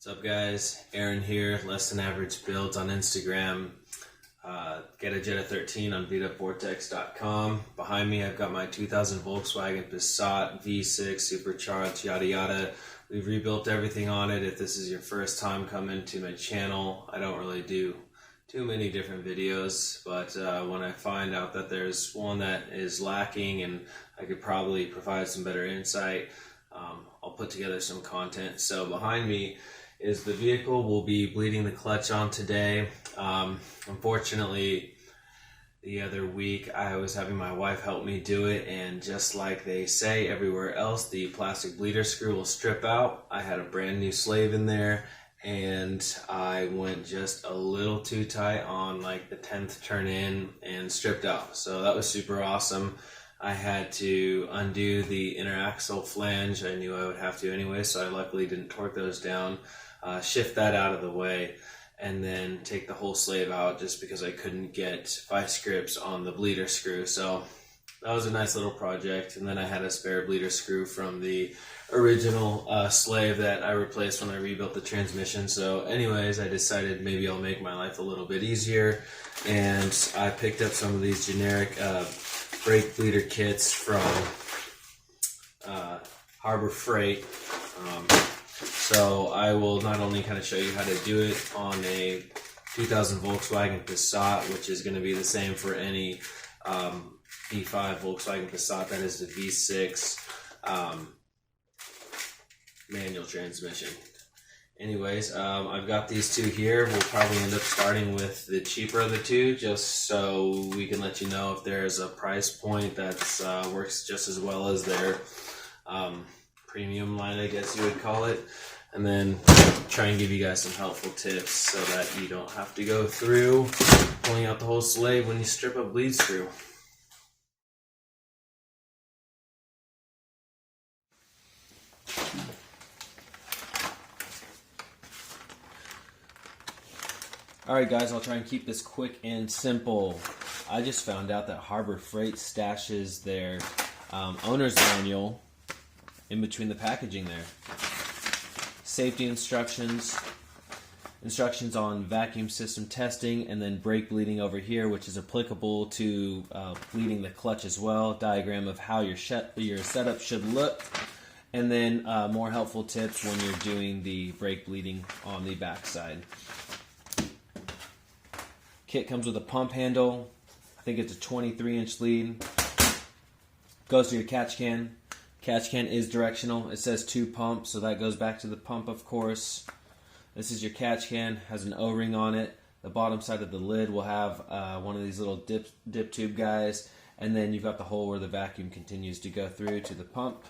What's up, guys? Aaron here, less than average builds on Instagram. Get a Jetta 13 on beatupvortex.com. Behind me, I've got my 2000 Volkswagen Passat V6 supercharged, yada yada. We've rebuilt everything on it. If this is your first time coming to my channel, I don't really do too many different videos, but when I find out that there's one that is lacking and I could probably provide some better insight, I'll put together some content. So behind me is the vehicle we'll be bleeding the clutch on today. Unfortunately, the other week I was having my wife help me do it, and just like they say everywhere else, the plastic bleeder screw will strip out. I had a brand new slave in there, and I went just a little too tight on like the 10th turn in and stripped out. So that was super awesome. I had to undo the inner axle flange. I knew I would have to anyway, so I luckily didn't torque those down. Shift that out of the way, and then take the whole slave out just because I couldn't get vice grips on the bleeder screw. So that was a nice little project. And then I had a spare bleeder screw from the original slave that I replaced when I rebuilt the transmission. So anyways, I decided maybe I'll make my life a little bit easier, and I picked up some of these generic brake bleeder kits from Harbor Freight. So I will not only kind of show you how to do it on a 2000 Volkswagen Passat, which is going to be the same for any V5 Volkswagen Passat, that is the V6 manual transmission. Anyways, I've got these two here. We'll probably end up starting with the cheaper of the two, just so we can let you know if there's a price point that works just as well as their premium line, I guess you would call it. And then try and give you guys some helpful tips so that you don't have to go through pulling out the whole slave when you strip a bleed screw. Alright guys, I'll try and keep this quick and simple. I just found out that Harbor Freight stashes their owner's manual in between the packaging there. Safety instructions, instructions on vacuum system testing, and then brake bleeding over here, which is applicable to bleeding the clutch as well. Diagram of how your setup should look, and then more helpful tips when you're doing the brake bleeding on the backside. Kit comes with a pump handle. I think it's a 23-inch lead. Goes to your catch can. Catch can is directional. It says 2 pumps, so that goes back to the pump, of course. This is your catch can, has an O-ring on it. The bottom side of the lid will have one of these little dip tube guys, and then you've got the hole where the vacuum continues to go through to the pump.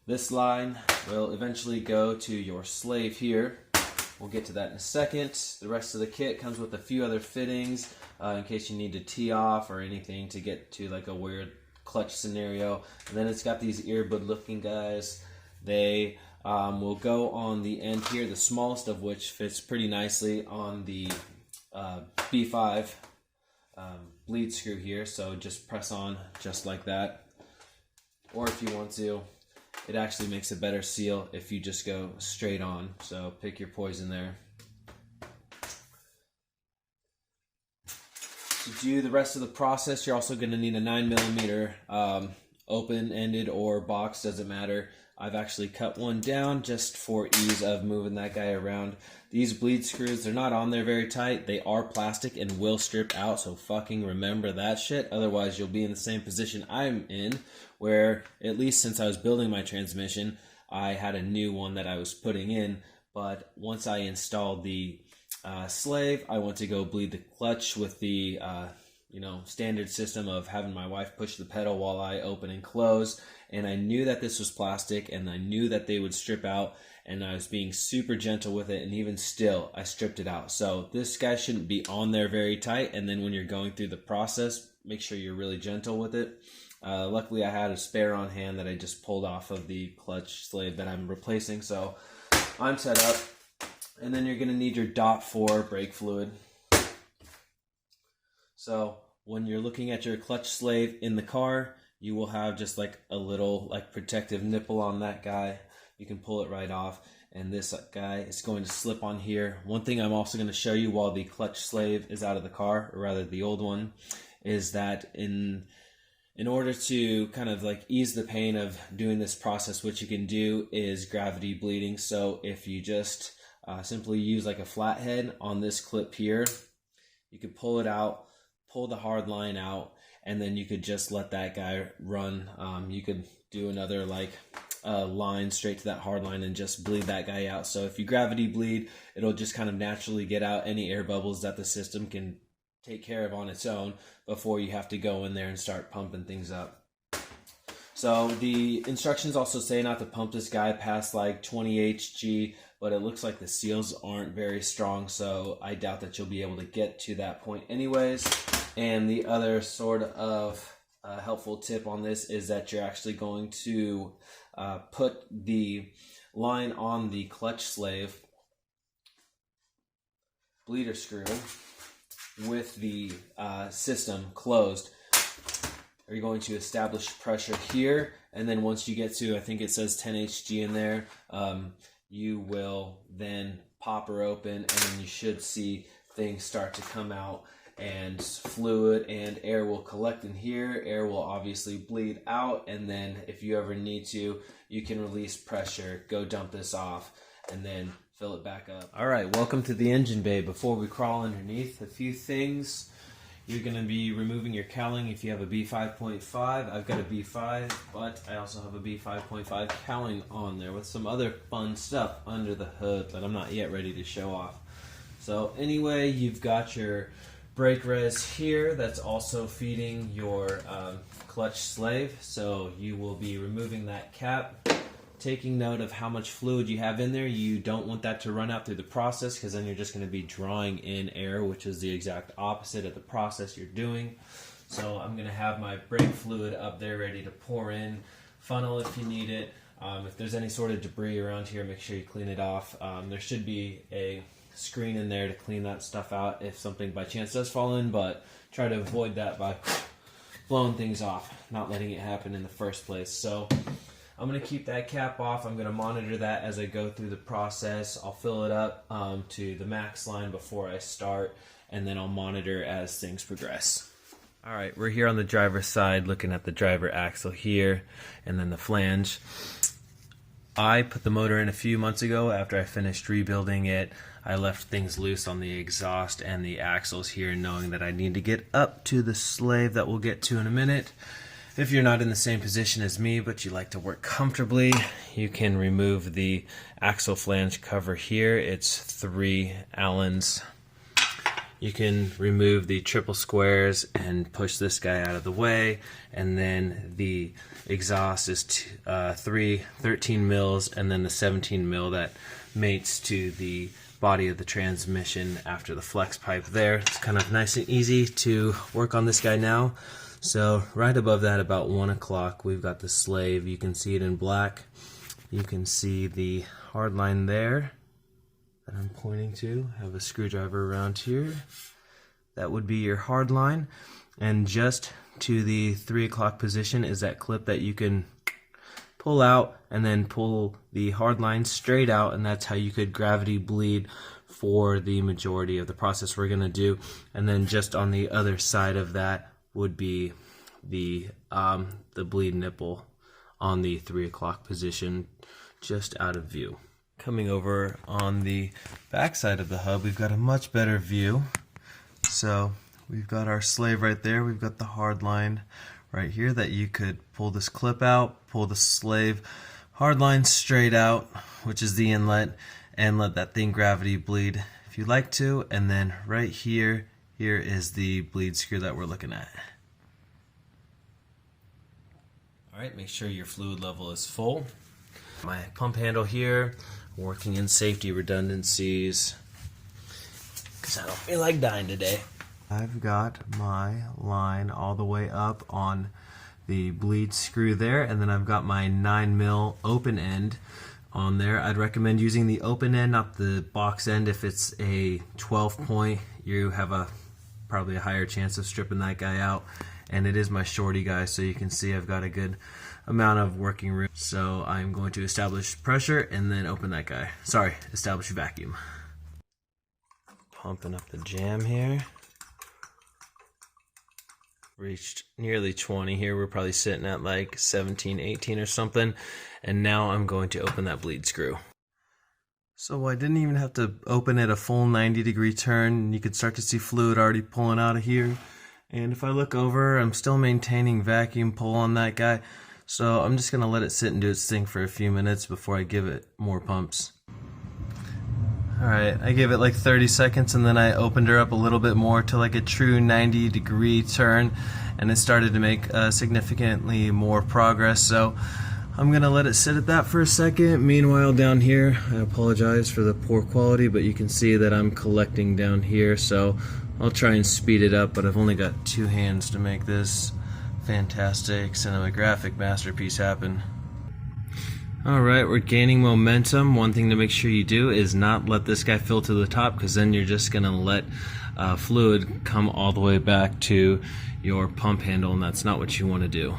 This line will eventually go to your slave here. We'll get to that in a second. The rest of the kit comes with a few other fittings in case you need to tee off or anything to get to like a weird clutch scenario. And then it's got these earbud looking guys. They will go on the end here, the smallest of which fits pretty nicely on the B5 bleed screw here. So just press on just like that. Or if you want to, it actually makes a better seal if you just go straight on. So pick your poison there. To do the rest of the process, you're also going to need a 9mm open-ended or box, doesn't matter. I've actually cut one down just for ease of moving that guy around. These bleed screws, they're not on there very tight. They are plastic and will strip out, so fucking remember that shit. Otherwise, you'll be in the same position I'm in, where at least since I was building my transmission, I had a new one that I was putting in. But once I installed the slave, I went to go bleed the clutch with the standard system of having my wife push the pedal while I open and close, and I knew that this was plastic and I knew that they would strip out, and I was being super gentle with it, and even still I stripped it out. So this guy shouldn't be on there very tight, and then when you're going through the process, make sure you're really gentle with it. Luckily I had a spare on hand that I just pulled off of the clutch slave that I'm replacing, so I'm set up. And then you're going to need your DOT4 brake fluid. So when you're looking at your clutch slave in the car, you will have just like a little like protective nipple on that guy. You can pull it right off. and this guy is going to slip on here. One thing I'm also going to show you while the clutch slave is out of the car, or rather the old one, is that in order to kind of like ease the pain of doing this process, what you can do is gravity bleeding. So if you just simply use like a flathead on this clip here, you could pull it out, pull the hard line out, and then you could just let that guy run. You could do another like line straight to that hard line and just bleed that guy out. So if you gravity bleed, it'll just kind of naturally get out any air bubbles that the system can take care of on its own before you have to go in there and start pumping things up. So the instructions also say not to pump this guy past like 20 HG, but it looks like the seals aren't very strong, so I doubt that you'll be able to get to that point anyways. And the other sort of helpful tip on this is that you're actually going to put the line on the clutch slave bleeder screw with the system closed. You're going to establish pressure here, and then once you get to, I think it says 10 HG in there, you will then pop her open, and then you should see things start to come out, and fluid and air will collect in here. Air will obviously bleed out, and then if you ever need to, you can release pressure, go dump this off, and then fill it back up. All right, welcome to the engine bay. Before we crawl underneath, a few things. You're going to be removing your cowling if you have a B5.5. I've got a B5, but I also have a B5.5 cowling on there with some other fun stuff under the hood that I'm not yet ready to show off. So anyway, you've got your brake res here that's also feeding your clutch slave. So you will be removing that cap, taking note of how much fluid you have in there. You don't want that to run out through the process, because then you're just going to be drawing in air, which is the exact opposite of the process you're doing. So I'm going to have my brake fluid up there ready to pour in, funnel if you need it. If there's any sort of debris around here, make sure you clean it off. There should be a screen in there to clean that stuff out if something by chance does fall in, but try to avoid that by blowing things off, not letting it happen in the first place. So I'm going to keep that cap off. I'm going to monitor that as I go through the process. I'll fill it up to the max line before I start, and then I'll monitor as things progress. All right, we're here on the driver's side looking at the driver axle here and then the flange. I put the motor in a few months ago after I finished rebuilding it. I left things loose on the exhaust and the axles here, knowing that I need to get up to the slave that we'll get to in a minute. If you're not in the same position as me, but you like to work comfortably, you can remove the axle flange cover here. It's 3 Allens. You can remove the triple squares and push this guy out of the way, and then the exhaust is 3 13 mils, and then the 17 mil that mates to the body of the transmission after the flex pipe there. It's kind of nice and easy to work on this guy now. So right above that, about 1 o'clock, we've got the slave. You can see it in black. You can see the hard line there that I'm pointing to. I have a screwdriver around here. That would be your hard line. And just to the 3 o'clock position is that clip that you can pull out and then pull the hard line straight out, and that's how you could gravity bleed for the majority of the process we're going to do. And then just on the other side of that would be the bleed nipple on the 3 o'clock position, just out of view. Coming over on the back side of the hub, we've got a much better view. So we've got our slave right there. We've got the hard line right here that you could pull this clip out, pull the slave hard line straight out, which is the inlet, and let that thing gravity bleed if you like to. And then right here, here is the bleed screw that we're looking at. Alright, make sure your fluid level is full. My pump handle here, working in safety redundancies, because I don't feel like dying today. I've got my line all the way up on the bleed screw there, and then I've got my 9 mil open end on there. I'd recommend using the open end, not the box end. If it's a 12 point, you have probably a higher chance of stripping that guy out. and it is my shorty guy, so you can see I've got a good amount of working room. So I'm going to establish pressure and then open that guy. Sorry, establish vacuum. Pumping up the jam here. Reached nearly 20 here. We're probably sitting at like 17, 18 or something. And now I'm going to open that bleed screw. So I didn't even have to open it a full 90-degree turn. You could start to see fluid already pulling out of here. And if I look over, I'm still maintaining vacuum pull on that guy. So I'm just going to let it sit and do its thing for a few minutes before I give it more pumps. Alright, I gave it like 30 seconds and then I opened her up a little bit more to like a true 90-degree turn, and it started to make significantly more progress. So I'm going to let it sit at that for a second. Meanwhile, down here, I apologize for the poor quality, but you can see that I'm collecting down here, so I'll try and speed it up, but I've only got 2 hands to make this fantastic cinematographic masterpiece happen. Alright, we're gaining momentum. One thing to make sure you do is not let this guy fill to the top, because then you're just going to let fluid come all the way back to your pump handle, and that's not what you want to do.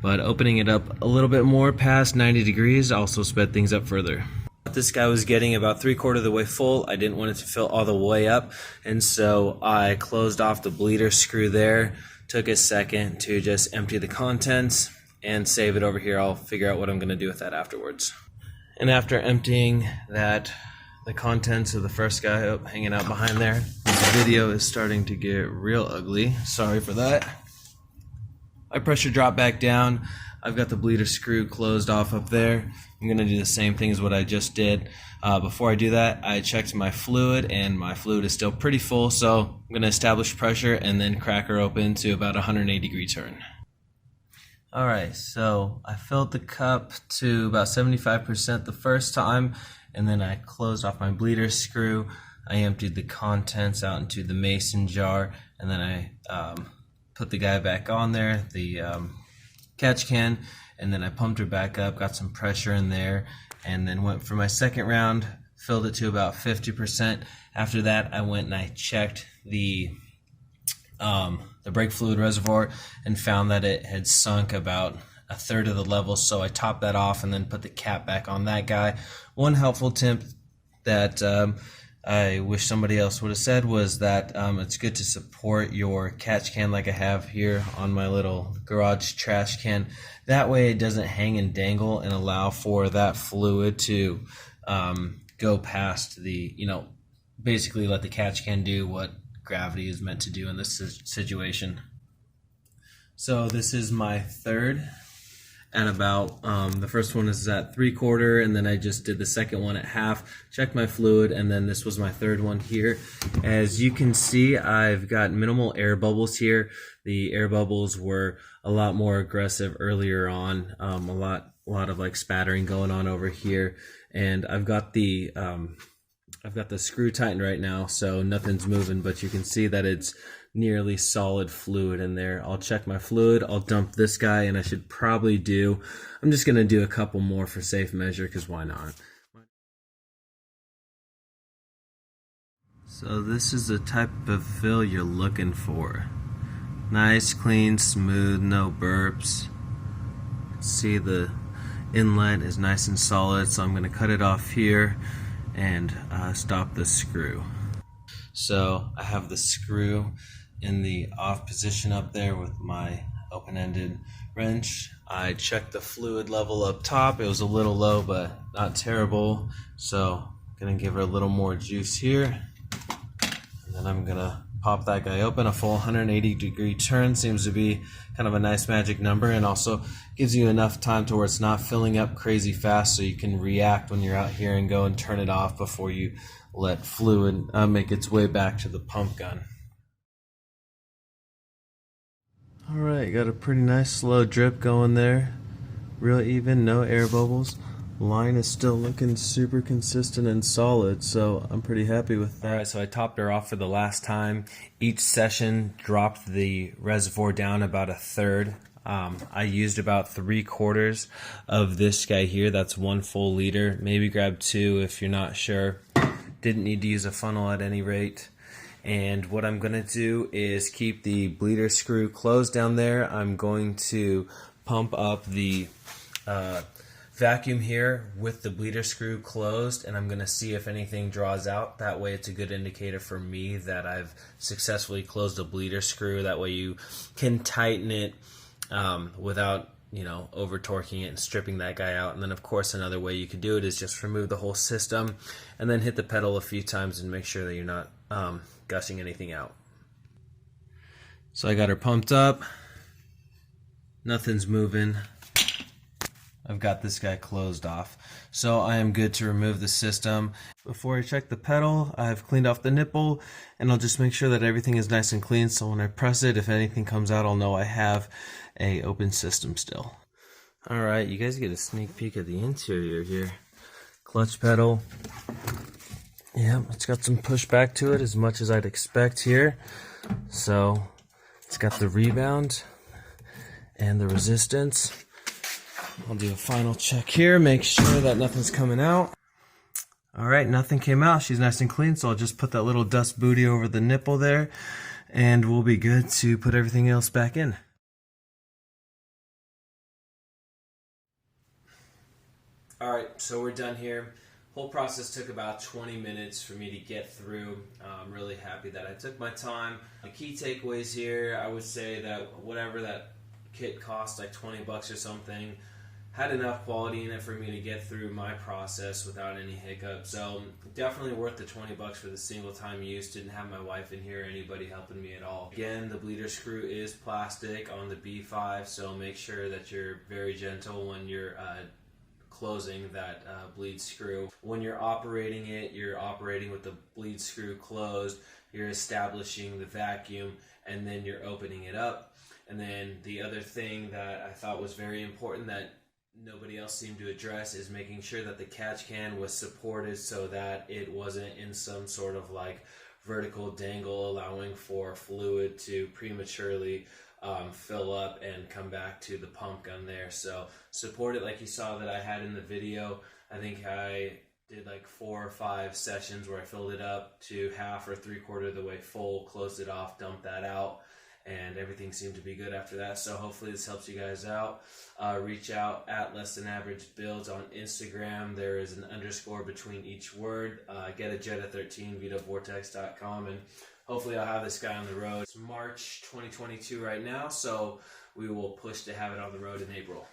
But opening it up a little bit more past 90 degrees also sped things up further. This guy was getting about 3/4 of the way full. I didn't want it to fill all the way up, and so I closed off the bleeder screw there. Took a second to just empty the contents and save it over here. I'll figure out what I'm going to do with that afterwards. And after emptying that, the contents of the first guy hanging out behind there, this video is starting to get real ugly. Sorry for that. I pressure drop back down. I've got the bleeder screw closed off up there. I'm going to do the same thing as what I just did. Before I do that, I checked my fluid, and my fluid is still pretty full, so I'm going to establish pressure and then crack her open to about a 180-degree turn. Alright, so I filled the cup to about 75% the first time, and then I closed off my bleeder screw. I emptied the contents out into the mason jar, and then I put the guy back on there, the catch can, and then I pumped her back up, got some pressure in there, and then went for my second round, filled it to about 50%. After that, I went and I checked the brake fluid reservoir and found that it had sunk about 1/3 of the level, so I topped that off and then put the cap back on that guy. One helpful tip that I wish somebody else would have said was that it's good to support your catch can like I have here on my little garage trash can. That way it doesn't hang and dangle and allow for that fluid to go past the, basically let the catch can do what gravity is meant to do in this situation. So this is my third at about, the first one is at 3/4, and then I just did the second one at half, checked my fluid, and then this was my third one here. As you can see, I've got minimal air bubbles here. The air bubbles were a lot more aggressive earlier on, a lot of like spattering going on over here, and I've got the screw tightened right now, so nothing's moving, but you can see that it's nearly solid fluid in there. I'll check my fluid, I'll dump this guy, and I should probably I'm just going to do a couple more for safe measure, because why not? So this is the type of fill you're looking for. Nice, clean, smooth, no burps. See, the inlet is nice and solid, so I'm going to cut it off here and stop the screw. So I have the screw in the off position up there with my open-ended wrench. I checked the fluid level up top. It was a little low, but not terrible. So I'm gonna give her a little more juice here, and then I'm gonna pop that guy open. A full 180-degree turn seems to be kind of a nice magic number, and also gives you enough time to where it's not filling up crazy fast, so you can react when you're out here and go and turn it off before you let fluid make its way back to the pump gun. Alright, got a pretty nice slow drip going there. Real even, no air bubbles. Line is still looking super consistent and solid, so I'm pretty happy with that. Alright, so I topped her off for the last time. Each session dropped the reservoir down about 1/3. I used about 3/4 of this guy here. That's 1 full liter. Maybe grab 2 if you're not sure. Didn't need to use a funnel at any rate. And what I'm going to do is keep the bleeder screw closed down there. I'm going to pump up the vacuum here with the bleeder screw closed, and I'm going to see if anything draws out. That way it's a good indicator for me that I've successfully closed a bleeder screw. That way you can tighten it without over torquing it and stripping that guy out. And then of course another way you could do it is just remove the whole system and then hit the pedal a few times and make sure that you're not gushing anything out. So I got her pumped up, nothing's moving. I've got this guy closed off, so I am good to remove the system. Before I check the pedal, I've cleaned off the nipple, and I'll just make sure that everything is nice and clean, so when I press it, if anything comes out, I'll know I have a open system still. Alright, you guys get a sneak peek at the interior here. Clutch pedal. Yeah, it's got some pushback to it, as much as I'd expect here. So, it's got the rebound and the resistance. I'll do a final check here, make sure that nothing's coming out. Alright, nothing came out. She's nice and clean, so I'll just put that little dust booty over the nipple there, and we'll be good to put everything else back in. Alright, so we're done here. Whole process took about 20 minutes for me to get through. I'm really happy that I took my time. The key takeaways here, I would say that whatever that kit cost, like 20 bucks or something, had enough quality in it for me to get through my process without any hiccups. So definitely worth the 20 bucks for the single time use. Didn't have my wife in here or anybody helping me at all. Again, the bleeder screw is plastic on the B5, so make sure that you're very gentle when you're closing that bleed screw. When you're operating it, you're operating with the bleed screw closed, you're establishing the vacuum, and then you're opening it up. And then the other thing that I thought was very important that nobody else seemed to address is making sure that the catch can was supported so that it wasn't in some sort of like vertical dangle, allowing for fluid to prematurely fill up and come back to the pump gun there. So support it like you saw that I had in the video. I think I did like 4 or 5 sessions where I filled it up to half or 3/4 of the way full, closed it off, dumped that out, and everything seemed to be good after that. So hopefully this helps you guys out. Reach out at Less Than Average Builds on Instagram. There is an underscore between each word. Get a Jetta 13, VitoVortex.com, and hopefully I'll have this guy on the road. It's March 2022 right now, so we will push to have it on the road in April.